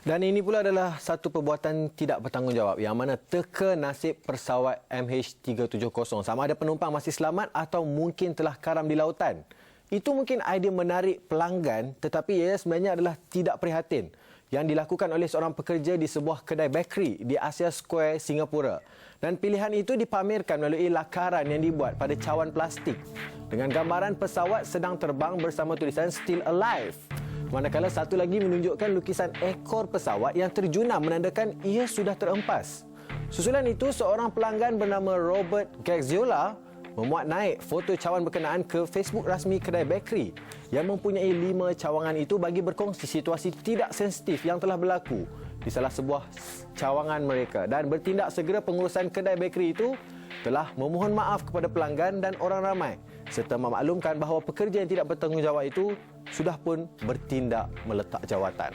Dan ini pula adalah satu perbuatan tidak bertanggungjawab yang mana teka nasib pesawat MH370. Sama ada penumpang masih selamat atau mungkin telah karam di lautan. Itu mungkin idea menarik pelanggan, tetapi ia sebenarnya adalah tidak prihatin yang dilakukan oleh seorang pekerja di sebuah kedai bakeri di Asia Square, Singapura. Dan pilihan itu dipamerkan melalui lakaran yang dibuat pada cawan plastik dengan gambaran pesawat sedang terbang bersama tulisan Still Alive. Manakala satu lagi menunjukkan lukisan ekor pesawat yang terjunam menandakan ia sudah terempas. Susulan itu, seorang pelanggan bernama Robert Gaxiola memuat naik foto cawan berkenaan ke Facebook rasmi kedai bakeri yang mempunyai 5 cawangan itu bagi berkongsi situasi tidak sensitif yang telah berlaku di salah sebuah cawangan mereka, dan bertindak segera pengurusan kedai bakeri itu telah memohon maaf kepada pelanggan dan orang ramai serta memaklumkan bahawa pekerja yang tidak bertanggungjawab itu sudah pun bertindak meletak jawatan.